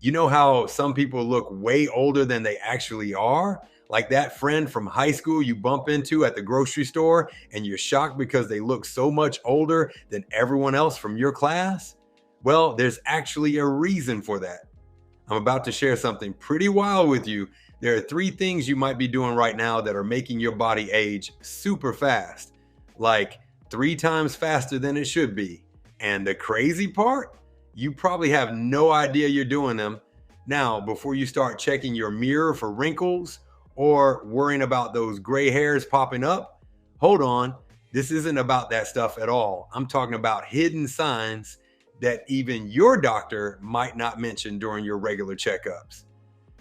You know how some people look way older than they actually are? Like that friend from high school you bump into at the grocery store and you're shocked because they look so much older than everyone else from your class? Well, there's actually a reason for that. I'm about to share something pretty wild with you. There are three things you might be doing right now that are making your body age super fast, like 3 times faster than it should be. And the crazy part? You probably have no idea you're doing them. Now, before you start checking your mirror for wrinkles or worrying about those gray hairs popping up, hold on. This isn't about that stuff at all. I'm talking about hidden signs that even your doctor might not mention during your regular checkups.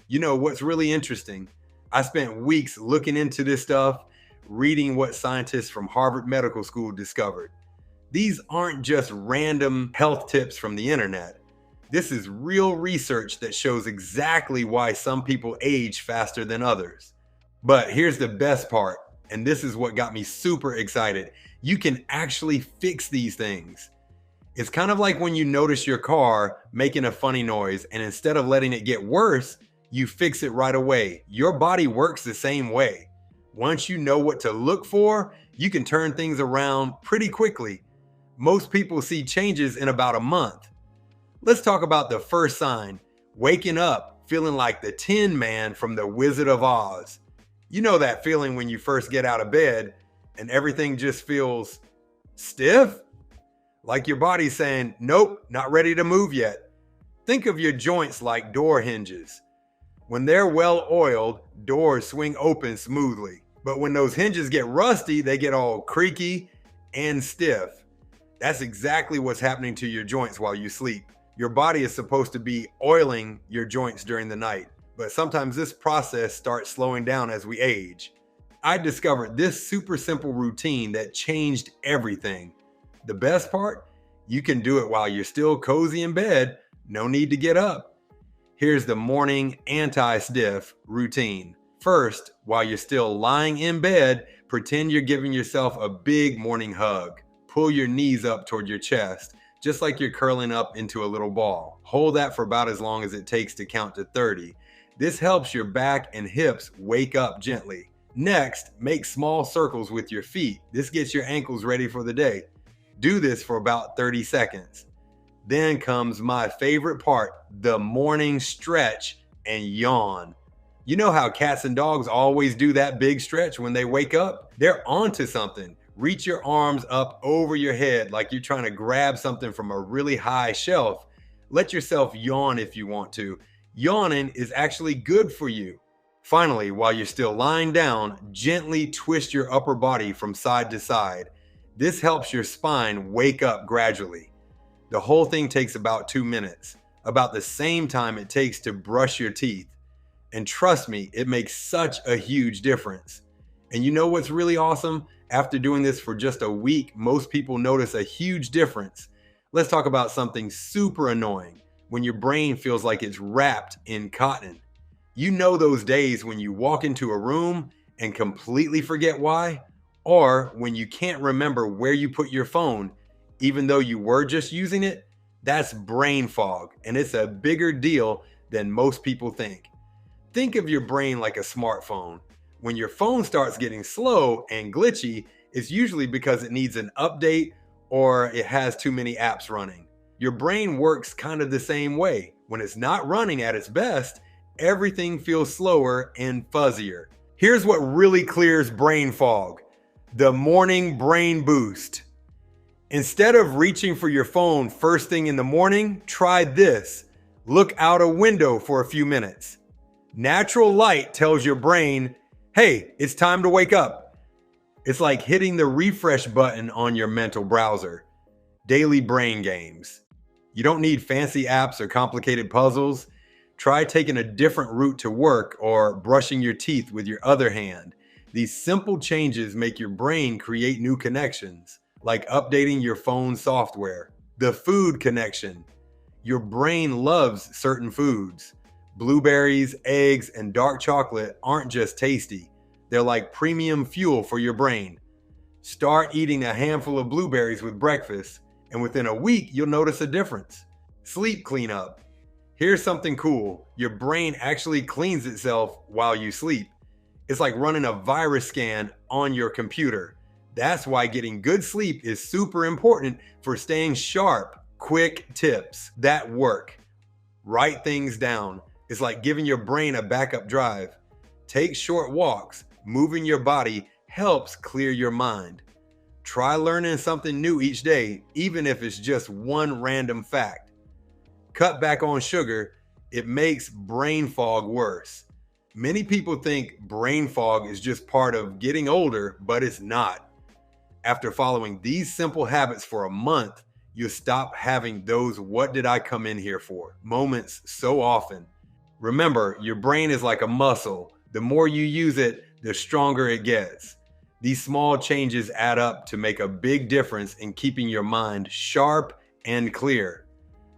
You know what's really interesting? I spent weeks looking into this stuff, reading what scientists from Harvard Medical School discovered. These aren't just random health tips from the internet. This is real research that shows exactly why some people age faster than others. But here's the best part, and this is what got me super excited. You can actually fix these things. It's kind of like when you notice your car making a funny noise, and instead of letting it get worse, you fix it right away. Your body works the same way. Once you know what to look for, you can turn things around pretty quickly. Most people see changes in about a month. Let's talk about the first sign, waking up feeling like the Tin Man from The Wizard of Oz. You know that feeling when you first get out of bed and everything just feels stiff? Like your body's saying, nope, not ready to move yet. Think of your joints like door hinges. When they're well oiled, doors swing open smoothly. But when those hinges get rusty, they get all creaky and stiff. That's exactly what's happening to your joints while you sleep. Your body is supposed to be oiling your joints during the night, but sometimes this process starts slowing down as we age. I discovered this super simple routine that changed everything. The best part? You can do it while you're still cozy in bed. No need to get up. Here's the morning anti-stiff routine. First, while you're still lying in bed, pretend you're giving yourself a big morning hug. Pull your knees up toward your chest, just like you're curling up into a little ball. Hold that for about as long as it takes to count to 30. This helps your back and hips wake up gently. Next, make small circles with your feet. This gets your ankles ready for the day. Do this for about 30 seconds. Then comes my favorite part, the morning stretch and yawn. You know how cats and dogs always do that big stretch when they wake up? They're onto something. Reach your arms up over your head like you're trying to grab something from a really high shelf. Let yourself yawn if you want to. Yawning is actually good for you. Finally, while you're still lying down, gently twist your upper body from side to side. This helps your spine wake up gradually. The whole thing takes about 2 minutes, about the same time it takes to brush your teeth. And trust me, it makes such a huge difference. And you know what's really awesome? After doing this for just a week, most people notice a huge difference. Let's talk about something super annoying, when your brain feels like it's wrapped in cotton. You know those days when you walk into a room and completely forget why? Or when you can't remember where you put your phone, even though you were just using it? That's brain fog, and it's a bigger deal than most people think. Think of your brain like a smartphone. When your phone starts getting slow and glitchy, it's usually because it needs an update or it has too many apps running. Your brain works kind of the same way. When it's not running at its best, everything feels slower and fuzzier. Here's what really clears brain fog: the morning brain boost. Instead of reaching for your phone first thing in the morning, try this. Look out a window for a few minutes. Natural light tells your brain, hey, it's time to wake up. It's like hitting the refresh button on your mental browser. Daily brain games. You don't need fancy apps or complicated puzzles. Try taking a different route to work or brushing your teeth with your other hand. These simple changes make your brain create new connections, like updating your phone software. The food connection. Your brain loves certain foods. Blueberries, eggs, and dark chocolate aren't just tasty. They're like premium fuel for your brain. Start eating a handful of blueberries with breakfast, and within a week, you'll notice a difference. Sleep cleanup. Here's something cool. Your brain actually cleans itself while you sleep. It's like running a virus scan on your computer. That's why getting good sleep is super important for staying sharp. Quick tips that work. Write things down. It's like giving your brain a backup drive. Take short walks. Moving your body helps clear your mind. Try learning something new each day, even if it's just one random fact. Cut back on sugar. It makes brain fog worse. Many people think brain fog is just part of getting older, but it's not. After following these simple habits for a month, you'll stop having those "what did I come in here for" moments so often. Remember, your brain is like a muscle. The more you use it, the stronger it gets. These small changes add up to make a big difference in keeping your mind sharp and clear.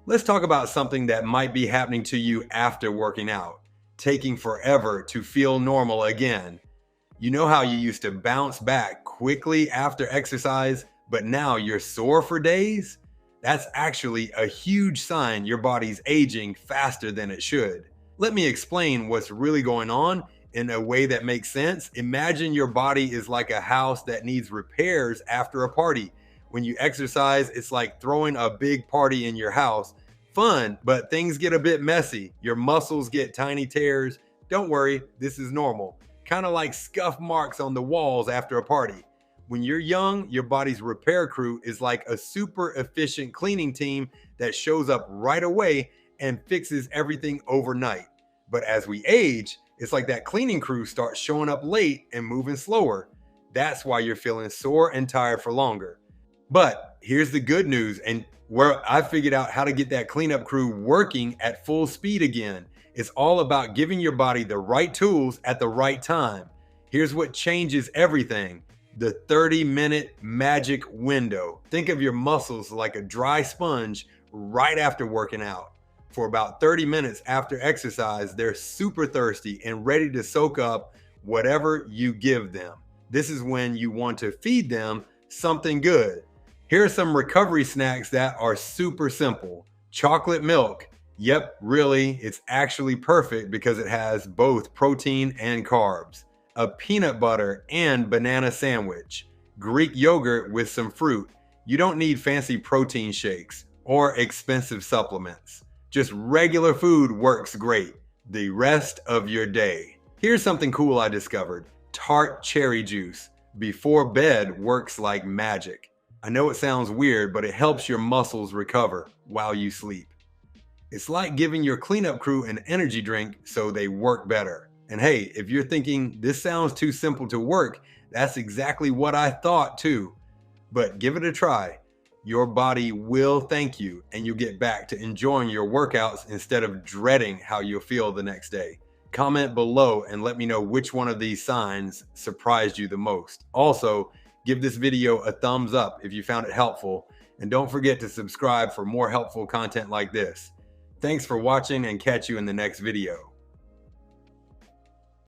Let's talk about something that might be happening to you after working out. Taking forever to feel normal again. You know how you used to bounce back quickly after exercise, but now you're sore for days? That's actually a huge sign your body's aging faster than it should. Let me explain what's really going on in a way that makes sense. Imagine your body is like a house that needs repairs after a party. When you exercise, it's like throwing a big party in your house. Fun, but things get a bit messy. Your muscles get tiny tears. Don't worry, this is normal. Kind of like scuff marks on the walls after a party. When you're young, your body's repair crew is like a super efficient cleaning team that shows up right away and fixes everything overnight. But as we age, it's like that cleaning crew starts showing up late and moving slower. That's why you're feeling sore and tired for longer. But here's the good news, and where I figured out how to get that cleanup crew working at full speed again. It's all about giving your body the right tools at the right time. Here's what changes everything. The 30-minute magic window. Think of your muscles like a dry sponge right after working out. For about 30 minutes after exercise, they're super thirsty and ready to soak up whatever you give them. This is when you want to feed them something good. Here are some recovery snacks that are super simple. Chocolate milk. Yep, really, it's actually perfect because it has both protein and carbs. A peanut butter and banana sandwich. Greek yogurt with some fruit. You don't need fancy protein shakes or expensive supplements. Just regular food works great the rest of your day. Here's something cool I discovered. Tart cherry juice. Before bed works like magic. I know it sounds weird, but it helps your muscles recover while you sleep. It's like giving your cleanup crew an energy drink so they work better. And hey, if you're thinking this sounds too simple to work, that's exactly what I thought too. But give it a try. Your body will thank you, and you'll get back to enjoying your workouts instead of dreading how you'll feel the next day. Comment below and let me know which one of these signs surprised you the most. Also, give this video a thumbs up if you found it helpful, and don't forget to subscribe for more helpful content like this. Thanks for watching, and catch you in the next video.